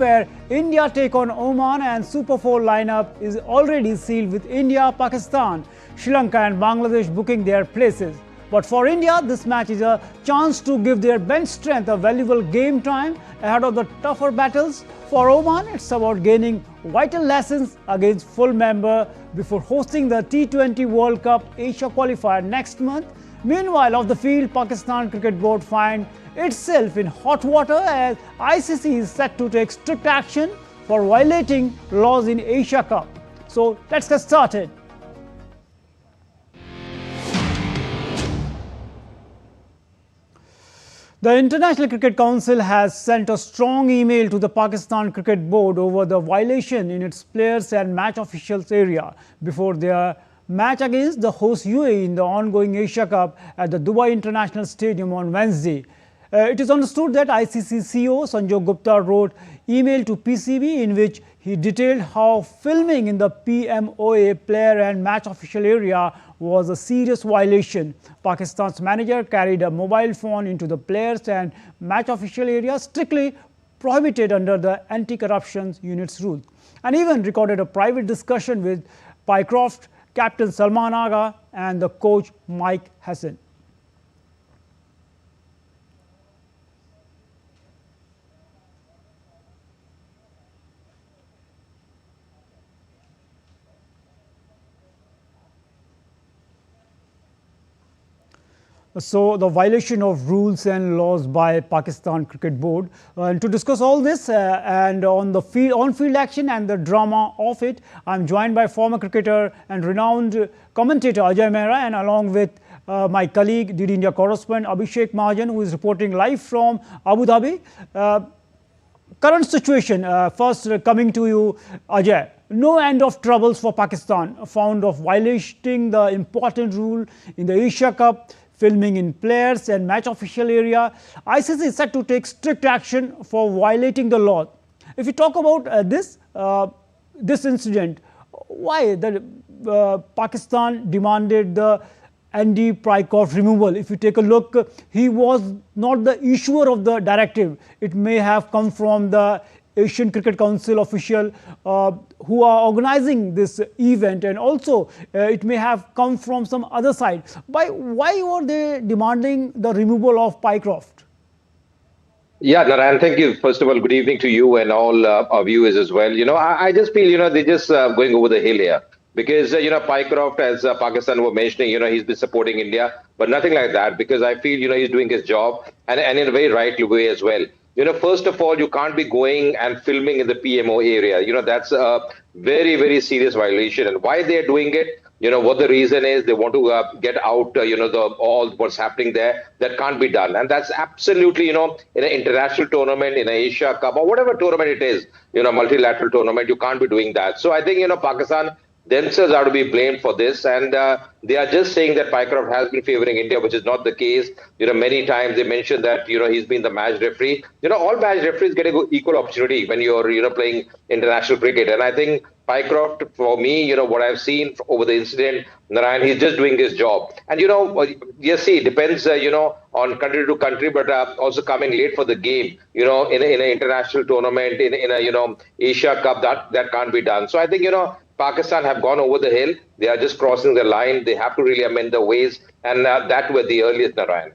where India take on Oman, and Super 4 lineup is already sealed with India, Pakistan, Sri Lanka and Bangladesh booking their places. But for India, this match is a chance to give their bench strength a valuable game time ahead of the tougher battles. For Oman, it's about gaining vital lessons against full member before hosting the T20 World Cup Asia Qualifier next month. Meanwhile, off the field, Pakistan Cricket Board find itself in hot water as ICC is set to take strict action for violating laws in Asia Cup. So let's get started. The International Cricket Council has sent a strong email to the Pakistan Cricket Board over the violation in its players and match officials area before their match against the host UAE in the ongoing Asia Cup at the Dubai International Stadium on Wednesday. It is understood that ICC CEO Sanju Gupta wrote email to PCB in which he detailed how filming in the PMOA player and match official area was a serious violation. Pakistan's manager carried a mobile phone into the players and match official area, strictly prohibited under the anti-corruption unit's rules, and even recorded a private discussion with Pycroft, captain Salman Agha and the coach Mike Hassan. So the violation of rules and laws by Pakistan Cricket Board. And to discuss all this and on the on-field action and the drama of it, I'm joined by former cricketer and renowned commentator Ajay Mehra, and along with my colleague, DD India correspondent Abhishek Mahajan, who is reporting live from Abu Dhabi. Current situation, first coming to you, Ajay. No end of troubles for Pakistan found of violating the important rule in the Asia Cup, filming in players and match official area. ICC is set to take strict action for violating the law. If we talk about this incident, why the Pakistan demanded the Andy Pycroft removal? If you take a look, he was not the issuer of the directive. It may have come from the Asian Cricket Council official who are organizing this event, and also it may have come from some other side. Why were they demanding the removal of Pycroft? Yeah, Narayan, thank you. First of all, good evening to you and all our viewers as well. I just feel, they're just going over the hill here. Because, Pycroft, as Pakistan were mentioning, he's been supporting India, but nothing like that, because I feel, he's doing his job and in a very right way as well. First of all, you can't be going and filming in the PMO area. That's a very, very serious violation. And why they're doing it, what the reason is, they want to get out, all what's happening there. That can't be done. And that's absolutely, in an international tournament, in an Asia Cup, or whatever tournament it is, multilateral tournament, you can't be doing that. So I think, Pakistan themselves are to be blamed for this, and they are just saying that Pycroft has been favoring India, which is not the case. Many times they mentioned that he's been the match referee. All match referees get an equal opportunity when you're playing international cricket, and I think Pycroft, for me, what I've seen over the incident, Narayan, he's just doing his job. And yes, see, it depends on country to country, but also coming late for the game, in an international tournament, in a Asia Cup, that can't be done. So I think Pakistan have gone over the hill. They are just crossing the line. They have to really amend the ways, and that were the earliest, Narayan.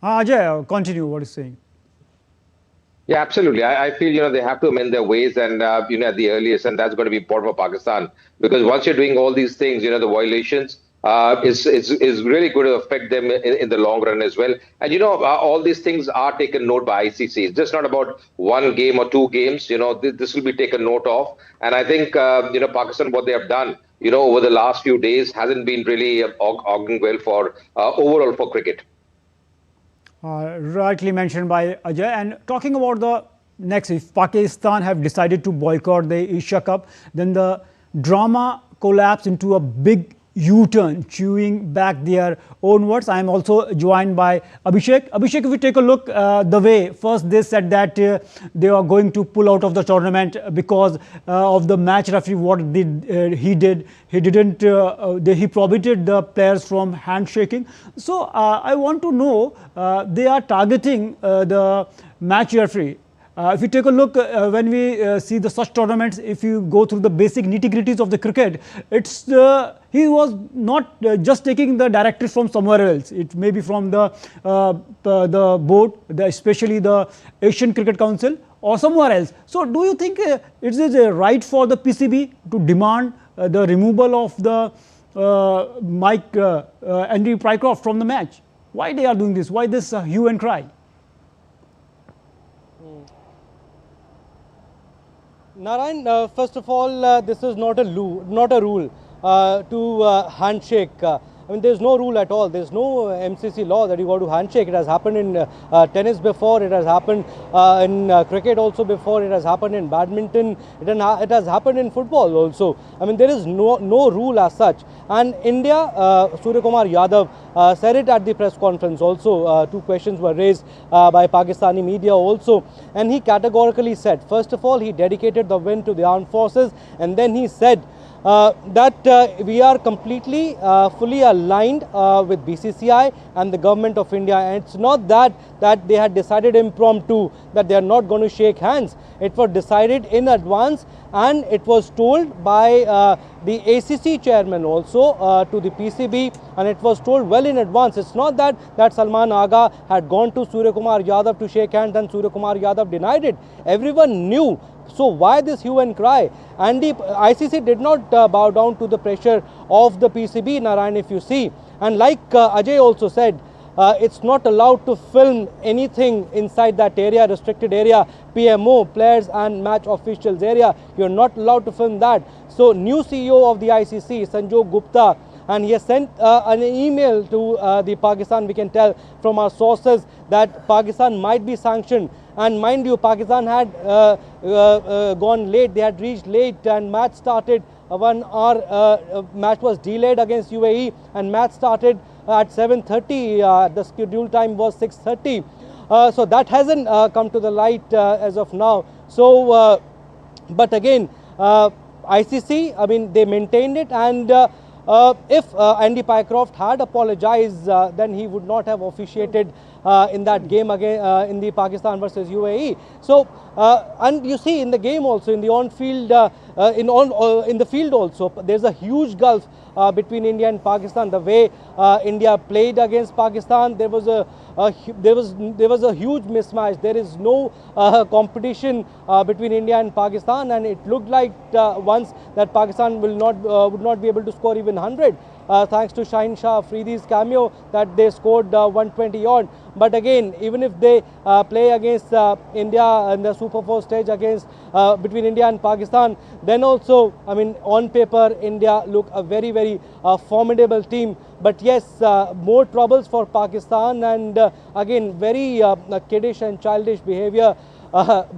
Ajay, continue what you're saying. Yeah, absolutely. I feel, they have to amend their ways and, at the earliest, and that's going to be important for Pakistan. Because once you're doing all these things, the violations, is really going to affect them in the long run as well. And, all these things are taken note by ICC. It's just not about one game or two games. This will be taken note of. And I think, Pakistan, what they have done, over the last few days hasn't been really auguring well for overall for cricket. Rightly mentioned by Ajay. And talking about the next, if Pakistan have decided to boycott the Asia Cup, then the drama collapsed into a big U-turn, chewing back their own words. I am also joined by Abhishek. Abhishek, if we take a look the way, first they said that they are going to pull out of the tournament because of the match referee, what he did. He didn't, he prohibited the players from handshaking. So I want to know, they are targeting the match referee. If you take a look, when we see the such tournaments, if you go through the basic nitty-gritties of the cricket, it's he was not just taking the directive from somewhere else. It may be from the board, especially the Asian Cricket Council, or somewhere else. So, do you think it is a right for the PCB to demand the removal of the Andy Pycroft from the match? Why they are doing this? Why this hue and cry? Narayan, first of all, this is not a rule to handshake. I mean, there's no rule at all. There's no MCC law that you got to handshake. It has happened in tennis before. It has happened in cricket also before. It has happened in badminton. It has happened in football also. I mean, there is no rule as such. And India, Surya Kumar Yadav said it at the press conference also. Two questions were raised by Pakistani media also. And he categorically said, first of all, he dedicated the win to the armed forces. And then he said, that we are completely fully aligned with BCCI and the government of India, and it's not that they had decided impromptu that they are not going to shake hands. It was decided in advance, and it was told by the ACC chairman also to the PCB, and it was told well in advance. It's not that Salman Agha had gone to Surya Kumar Yadav to shake hands and Surya Kumar Yadav denied it. Everyone knew. So why this hue and cry? And the ICC did not bow down to the pressure of the PCB, Narayan, if you see. And like Ajay also said, it's not allowed to film anything inside that area, restricted area, PMO, players and match officials area. You're not allowed to film that. So new CEO of the ICC, Sanju Gupta, and he has sent an email to the Pakistan, we can tell from our sources that Pakistan might be sanctioned. And mind you, Pakistan had gone late, they had reached late, and match started 1 hour, match was delayed against UAE, and match started at 7:30, the scheduled time was 6:30. So that hasn't come to the light as of now. So, but again, ICC, I mean, they maintained it, and if Andy Pycroft had apologized, then he would not have officiated in that game again in the Pakistan versus UAE. So, and you see in the game also, in the on-field, in the field also, there's a huge gulf between India and Pakistan. The way India played against Pakistan, there was a huge mismatch. There is no competition between India and Pakistan, and it looked like once that Pakistan would not be able to score even 100. Thanks to Shaheen Shah Afridi's cameo, that they scored 120 odd. But again, even if they play against India in the Super 4 stage against between India and Pakistan, then also, I mean, on paper, India look a very formidable team. But yes, more troubles for Pakistan, and again, very kiddish and childish behavior,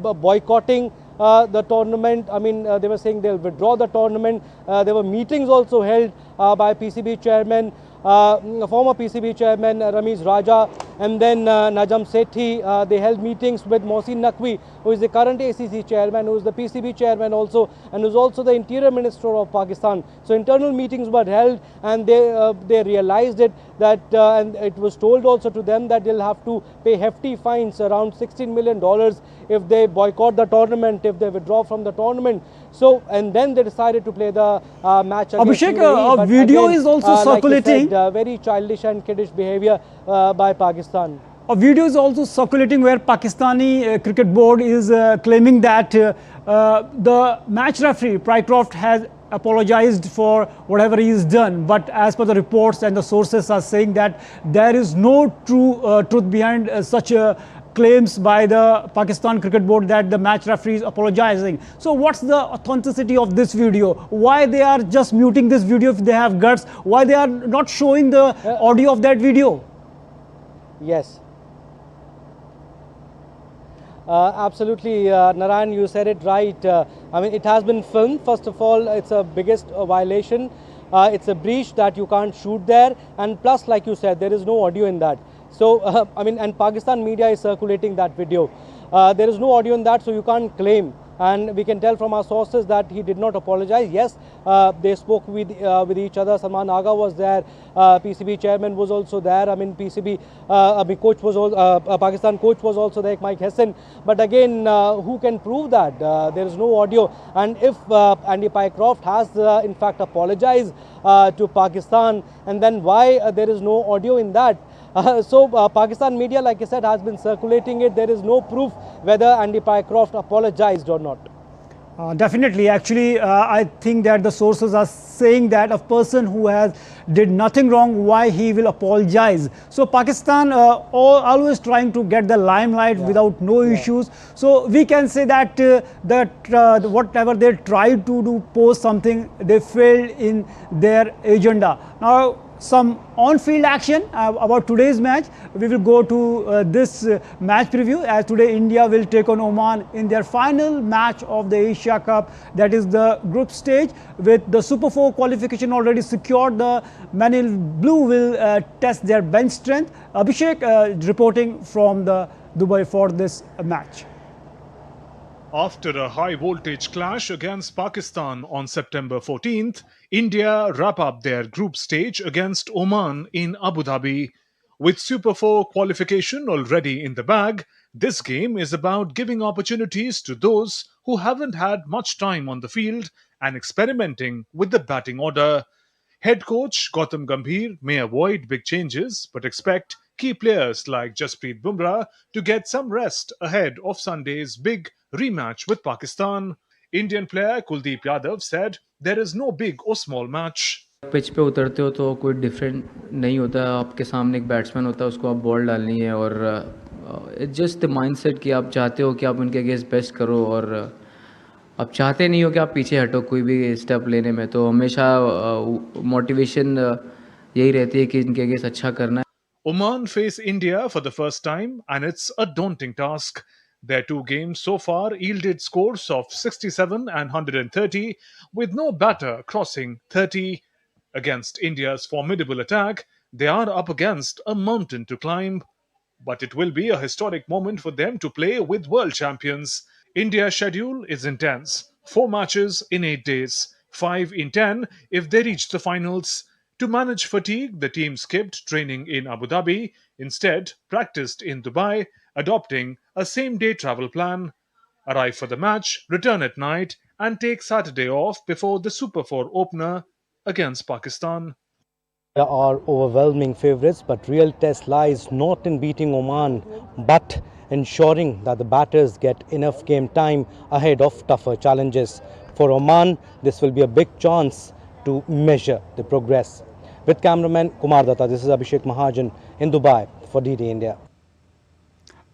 boycotting the tournament. I mean, they were saying they'll withdraw the tournament. There were meetings also held by PCB chairman, former PCB chairman Ramiz Raja, and then Najam Sethi. They held meetings with Mohsin Naqvi, who is the current ACC chairman, who is the PCB chairman also, and who is also the interior minister of Pakistan. So internal meetings were held, and they realized it, that and it was told also to them that they'll have to pay hefty fines, around $16 million, if they boycott the tournament, if they withdraw from the tournament. So, and then they decided to play the match against Abhishek, UAE, a video is also circulating. Like you said, very childish and kiddish behavior by Pakistan. A video is also circulating where Pakistani cricket board is claiming that the match referee Pycroft has apologized for whatever he has done, but as per the reports and the sources are saying that there is no truth behind such claims by the Pakistan Cricket Board that the match referee is apologizing. So what's the authenticity of this video? Why they are just muting this video if they have guts? Why they are not showing the audio of that video? Yes. Absolutely, Narayan, you said it right. I mean, it has been filmed. First of all, it's a biggest violation. It's a breach that you can't shoot there. And plus, like you said, there is no audio in that. So, I mean, and Pakistan media is circulating that video. There is no audio in that, so you can't claim and we can tell from our sources that he did not apologize. Yes, they spoke with each other. Salman Agha was there, PCB chairman was also there. I mean, coach was Pakistan coach was also there, Mike Hesson. But again, who can prove that? There is no audio. And if Andy Pycroft has in fact apologized to Pakistan, and then why there is no audio in that? Pakistan media, like I said, has been circulating it. There is no proof whether Andy Pycroft apologized or not. Definitely. Actually, I think that the sources are saying that a person who has did nothing wrong, why he will apologize. So Pakistan always trying to get the limelight without no issues. So we can say that whatever they tried to do, post something, they failed in their agenda. Now, some on-field action about today's match. We will go to this match preview, as today India will take on Oman in their final match of the Asia Cup, that is the group stage. With the Super 4 qualification already secured, the Men in Blue will test their bench strength. Abhishek reporting from the Dubai for this match. After a high-voltage clash against Pakistan on September 14th, India wrap up their group stage against Oman in Abu Dhabi. With Super 4 qualification already in the bag, this game is about giving opportunities to those who haven't had much time on the field and experimenting with the batting order. Head coach Gautam Gambhir may avoid big changes but expect key players like Jasprit Bumrah to get some rest ahead of Sunday's big rematch with Pakistan. Indian player Kuldeep Yadav said there is no big or small match. Pitch पे उतरते हो तो कोई different नहीं होता, आपके सामने एक बैट्समैन होता है, उसको आप बॉल डालनी है और इट्स जस्ट द माइंडसेट कि आप चाहते हो कि आप उनके अगेंस्ट बेस्ट करो और आप चाहते नहीं हो कि आप पीछे हटो कोई भी स्टेप लेने में. तो हमेशा मोटिवेशन यही रहती है कि इनके अगेंस्ट अच्छा करना है. Oman face India for the first time and it's a daunting task. Their two games so far yielded scores of 67 and 130 with no batter crossing 30. Against India's formidable attack, they are up against a mountain to climb. But it will be a historic moment for them to play with world champions. India's schedule is intense. 4 matches in 8 days, 5 in 10 if they reach the finals. To manage fatigue, the team skipped training in Abu Dhabi, instead practiced in Dubai, adopting a same-day travel plan. Arrive for the match, return at night, and take Saturday off before the Super 4 opener against Pakistan. There are overwhelming favourites, but real test lies not in beating Oman, but ensuring that the batters get enough game time ahead of tougher challenges. For Oman, this will be a big chance to measure the progress. With cameraman Kumar Datta, this is Abhishek Mahajan in Dubai for DD India.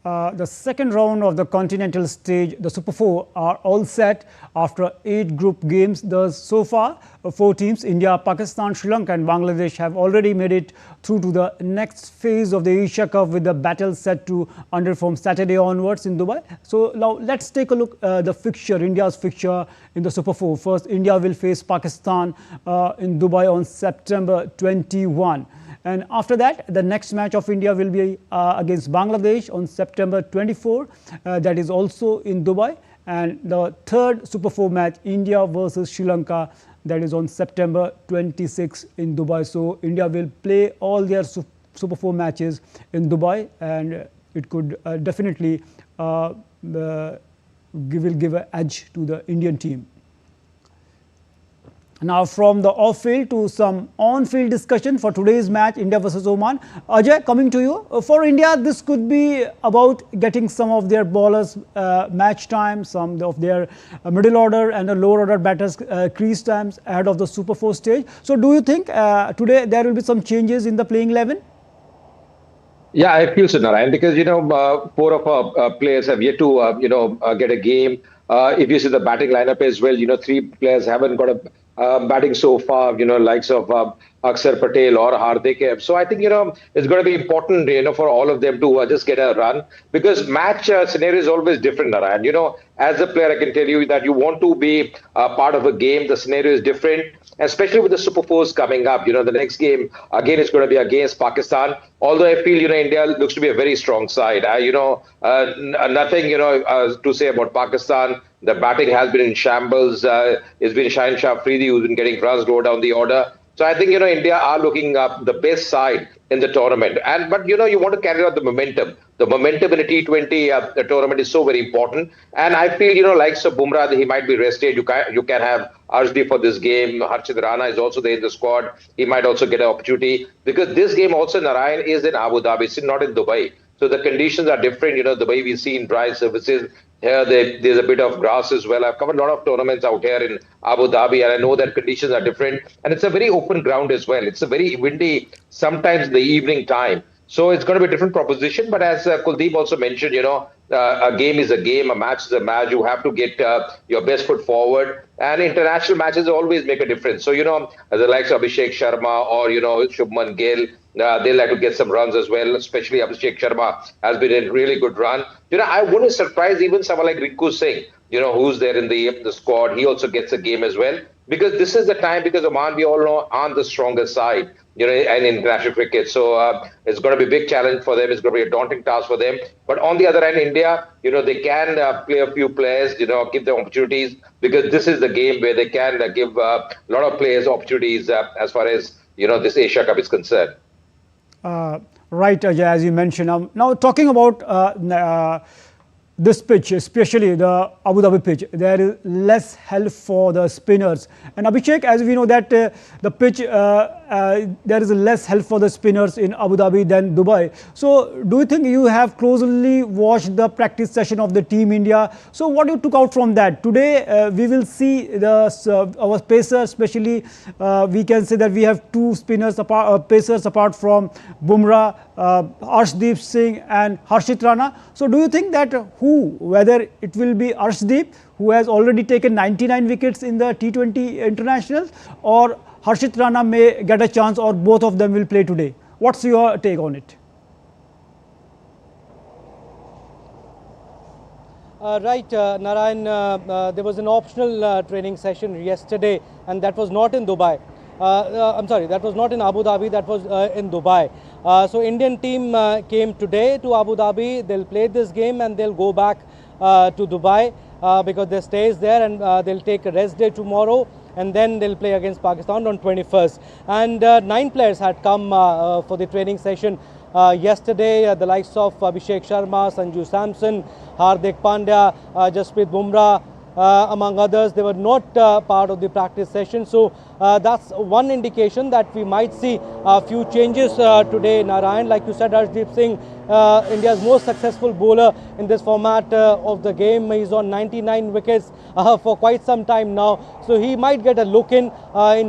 The second round of the continental stage, the Super 4, are all set after 8 group games. Thus, so far, 4 teams, India, Pakistan, Sri Lanka and Bangladesh, have already made it through to the next phase of the Asia Cup, with the battle set to under from Saturday onwards in Dubai. So now let's take a look at the fixture, India's fixture in the Super 4. First, India will face Pakistan in Dubai on September 21. And after that, the next match of India will be against Bangladesh on September 24. That is also in Dubai. And the third Super 4 match, India versus Sri Lanka, that is on September 26 in Dubai. So India will play all their Super 4 matches in Dubai, and it could definitely will give an edge to the Indian team. Now, from the off-field to some on-field discussion for today's match, India versus Oman. Ajay, coming to you. For India, this could be about getting some of their bowlers match time, some of their middle order and the lower order batters crease times ahead of the Super 4 stage. So, do you think today there will be some changes in the playing 11? Yeah, I feel so, Narayan, because 4 of our players have yet to get a game. If you see the batting lineup as well, 3 players haven't got a batting so far. Likes of Akshar Patel or Hardik. So I think, it's going to be important, for all of them to just get a run because match scenario is always different, Narayan. As a player, I can tell you that you want to be part of a game. The scenario is different, especially with the Super Fours coming up. The next game, again, is going to be against Pakistan. Although I feel, India looks to be a very strong side. Nothing, to say about Pakistan. The batting has been in shambles. It's been Shaheen Shah Afridi who's been getting runs low down the order. So I think India are looking up the best side in the tournament, but you want to carry out the momentum. The momentum in a T20 the tournament is so very important, and I feel likes of Bumrah, he might be rested. You can have Arshdeep for this game. Harshit Rana is also there in the squad. He might also get an opportunity because this game also, Narayan, is in Abu Dhabi. It's not in Dubai. So the conditions are different. The way we see in dry surfaces. Here, there's a bit of grass as well. I've covered a lot of tournaments out here in Abu Dhabi, and I know that conditions are different. And it's a very open ground as well. It's a very windy, sometimes in the evening time. So it's going to be a different proposition. But as Kuldeep also mentioned, a game is a game, a match is a match. You have to get your best foot forward. And international matches always make a difference. So, as the likes of Abhishek Sharma or, Shubman Gill, they like to get some runs as well, especially Abhishek Sharma has been a really good run. I wouldn't surprise even someone like Rinku Singh, who's there in the squad. He also gets a game as well. Because this is the time, because Oman, we all know, aren't the strongest side, and in international cricket. So it's going to be a big challenge for them. It's going to be a daunting task for them. But on the other hand, India, they can play a few players, give them opportunities, because this is the game where they can give a lot of players opportunities as far as, this Asia Cup is concerned. Right, Ajay, as you mentioned. Now, talking about this pitch, especially the Abu Dhabi pitch, there is less help for the spinners. And Abhishek, as we know that the pitch, there is less help for the spinners in Abu Dhabi than Dubai. So do you think you have closely watched the practice session of the Team India? So what you took out from that? Today, we will see our pacers, especially we can say that we have two spinners, pacers apart from Bumrah, Arshdeep Singh and Harshit Rana. So do you think that whether it will be Arshdeep, who has already taken 99 wickets in the T20 internationals, or Harshit Rana may get a chance, or both of them will play today? What's your take on it? Right, Narayan, there was an optional training session yesterday, and that was not in Dubai. I'm sorry, that was not in Abu Dhabi, that was in Dubai. So Indian team came today to Abu Dhabi. They'll play this game and they'll go back to Dubai because their stay is there, and they'll take a rest day tomorrow, and then they'll play against Pakistan on 21st. And 9 players had come for the training session yesterday. The likes of Abhishek Sharma, Sanju, Samson, Hardik Pandya, Jasprit Bumrah, among others. They were not part of the practice session. So that's one indication that we might see a few changes today, Narayan. Like you said, Arshdeep Singh, India's most successful bowler in this format of the game. He's on 99 wickets for quite some time now. So he might get a look in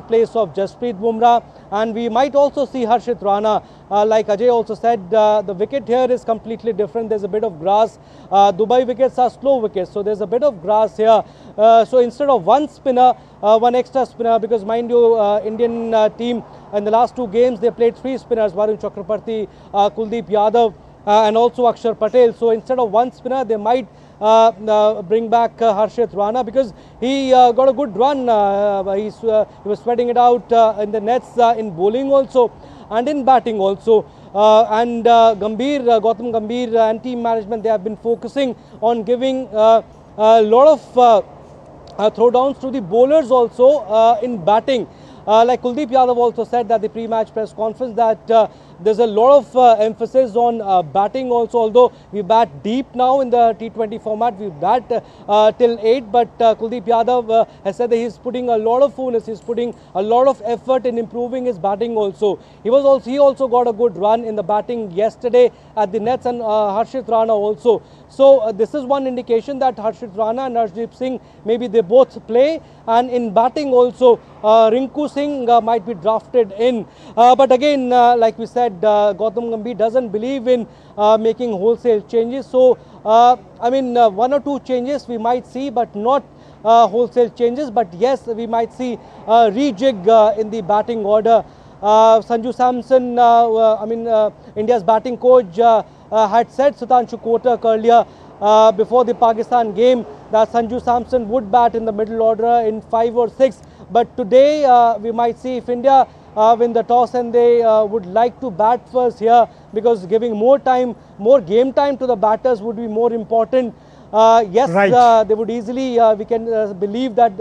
place of Jasprit Bumrah. And we might also see Harshit Rana. Like Ajay also said, the wicket here is completely different. There's a bit of grass. Dubai wickets are slow wickets, so there's a bit of grass here. So instead of one spinner, one extra spinner, because mind you, Indian team in the last 2 games, they played 3 spinners, Varun Chakrabarti, Kuldeep Yadav, and also Akshar Patel. So instead of one spinner, they might bring back Harshit Rana, because he got a good run. He was sweating it out in the nets in bowling also and in batting also. And Gautam Gambhir and team management, they have been focusing on giving a lot of throwdowns to the bowlers also in batting. Like Kuldeep Yadav also said that the pre-match press conference, that there's a lot of emphasis on batting also. Although we bat deep now in the T20 format, we bat till 8, but Kuldeep Yadav has said that he's putting a lot of focus, he's putting a lot of effort in improving his batting also. He also got a good run in the batting yesterday at the nets, and Harshit Rana also. So this is one indication that Harshit Rana and Arshdeep Singh, maybe they both play, and in batting also Rinku Singh might be drafted in. But again, like we said, Gautam Gambhir doesn't believe in making wholesale changes. So I mean, 1 or 2 changes we might see, but not wholesale changes. But yes, we might see a rejig in the batting order. Sanju Samson, India's batting coach had said Sudhanshu Kotak earlier before the Pakistan game that Sanju Samson would bat in the middle order in 5 or 6. But today we might see if India win the toss and they would like to bat first here, because giving more time, more game time to the batters would be more important. Yes, Right. they would easily, we can believe that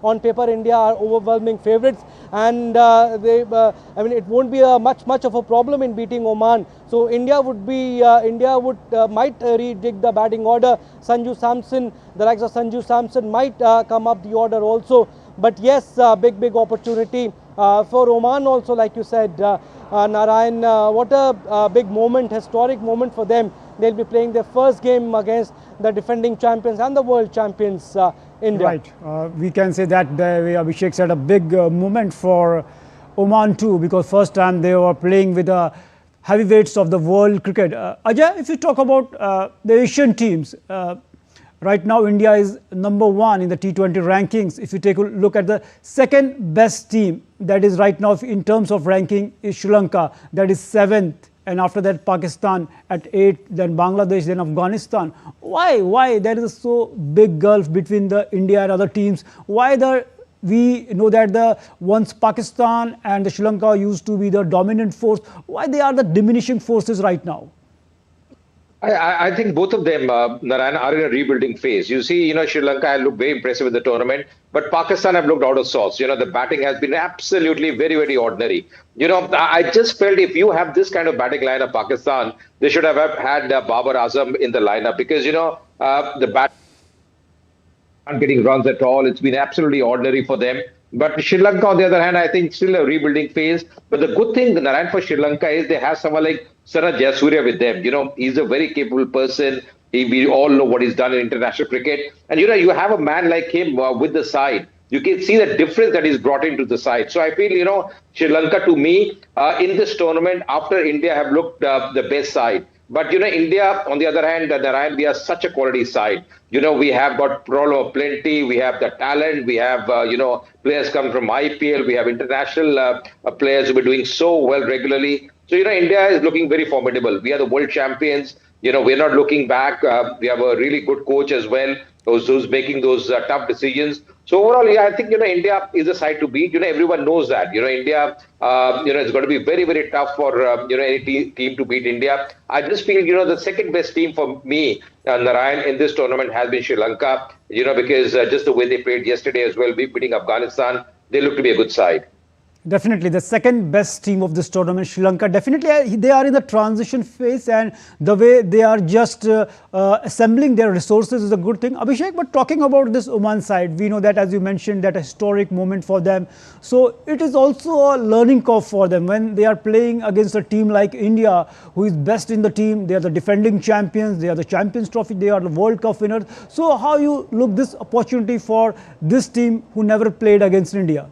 on paper India are overwhelming favourites, and it won't be a much of a problem in beating Oman. So India would might redig the batting order. Sanju Samson, the likes of Sanju Samson might come up the order also. But yes, big opportunity for Oman also, like you said, Narayan. What a big moment, historic moment for them. They'll be playing their first game against the defending champions and the world champions, India. Right. We can say that the way Abhishek said, a big moment for Oman too, because first time they were playing with the heavyweights of the world cricket. Ajay, if you talk about the Asian teams, right now India is #1 in the T20 rankings. If you take a look at the second best team, that is right now in terms of ranking, is Sri Lanka, that is 7th. And after that, Pakistan at 8th, then Bangladesh, then Afghanistan. Why there is a so big gulf between the India and other teams? We know that the once Pakistan and the Sri Lanka used to be the dominant force. Why they are the diminishing forces right now? I think both of them, Narayan, are in a rebuilding phase. You see, Sri Lanka has looked very impressive in the tournament, but Pakistan have looked out of sorts. The batting has been absolutely very ordinary. I just felt if you have this kind of batting line of Pakistan, they should have had Babar Azam in the lineup, because, the bat aren't getting runs at all. It's been absolutely ordinary for them. But Sri Lanka, on the other hand, I think still a rebuilding phase. But the good thing, Narayan, for Sri Lanka is they have someone like Sanath Jayasuriya with them. He's a very capable person. We all know what he's done in international cricket. And, you have a man like him with the side. You can see the difference that he's brought into the side. So I feel, Sri Lanka, to me, in this tournament, after India have looked the best side. But, India, on the other hand, Narayan, we are such a quality side. We have got problem of plenty. We have the talent. We have, players come from IPL. We have international players who are doing so well regularly. So, India is looking very formidable. We are the world champions. We're not looking back. We have a really good coach as well, who's making those tough decisions. So overall, yeah, I think, India is a side to beat. Everyone knows that. India, it's going to be very tough for, any team to beat India. I just feel, the second best team for me, Narayan, in this tournament has been Sri Lanka, because just the way they played yesterday as well, beating Afghanistan, they look to be a good side. Definitely, the second best team of this tournament, Sri Lanka. Definitely, they are in the transition phase, and the way they are just assembling their resources is a good thing. Abhishek, but talking about this Oman side, we know that, as you mentioned, that a historic moment for them. So it is also a learning curve for them when they are playing against a team like India, who is best in the team. They are the defending champions. They are the Champions Trophy. They are the World Cup winners. So how you look this opportunity for this team who never played against India?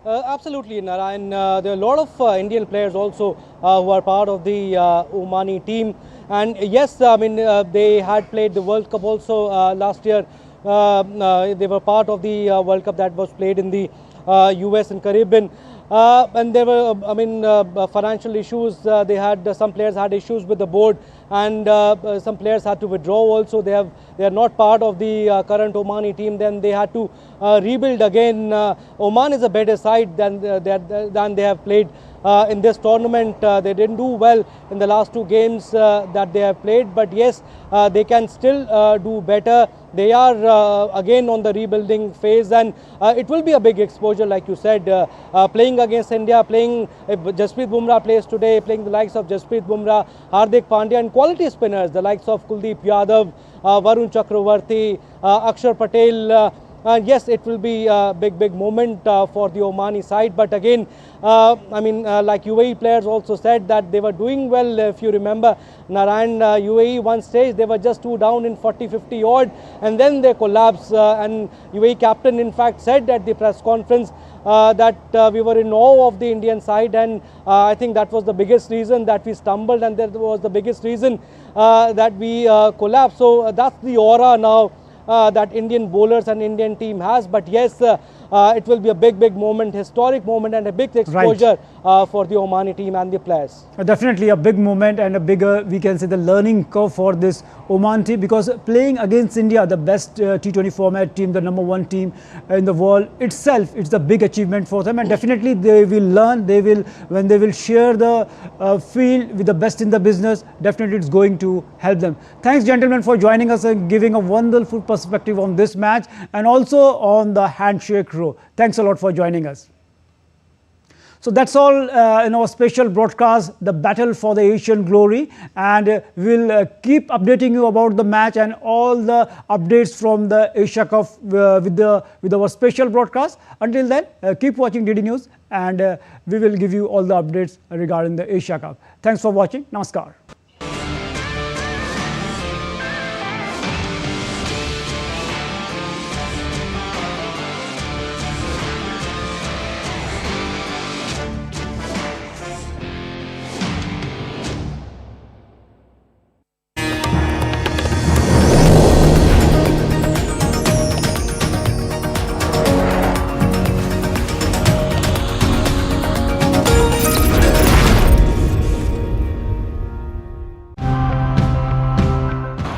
Absolutely, Narayan. There are a lot of Indian players also who are part of the Omani team. And yes, they had played the World Cup also last year. They were part of the World Cup that was played in the US and Caribbean. And there were, financial issues. Some players had issues with the board, and some players had to withdraw also. They are not part of the current Omani team. Then they had to rebuild again. Oman is a better side than they have played in this tournament. They didn't do well in the last 2 games that they have played, but yes, they can still do better. They are again on the rebuilding phase, and it will be a big exposure, like you said, playing against India, playing if Jasprit Bumrah plays today, playing the likes of Jasprit Bumrah, Hardik Pandya, and quality spinners, the likes of Kuldeep Yadav, Varun Chakravarti, Akshar Patel. Yes, it will be a big moment for the Omani side. But again, like UAE players also said that they were doing well. If you remember, Narayan, UAE one stage, they were just 2 down in 40-50 odd, and then they collapsed. And UAE captain, in fact, said at the press conference that we were in awe of the Indian side, and I think that was the biggest reason that we stumbled, and that was the biggest reason that we collapsed. So that's the aura now that Indian bowlers and Indian team has. But yes, it will be a big moment, historic moment, and a big exposure for the Omani team and the players. Definitely a big moment and a bigger, we can say, the learning curve for this Oman team, because playing against India, the best T20 format team, the #1 team in the world itself, it's a big achievement for them, and definitely they will learn. They will, when they will share the field with the best in the business, definitely it's going to help them. Thanks, gentlemen, for joining us and giving a wonderful perspective on this match and also on the handshake row. Thanks a lot for joining us. So that's all in our special broadcast, the battle for the Asian glory, and we'll keep updating you about the match and all the updates from the Asia Cup with our special broadcast. Until then, keep watching DD News, and we will give you all the updates regarding the Asia Cup. Thanks for watching. Namaskar.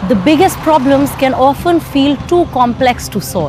The biggest problems can often feel too complex to solve.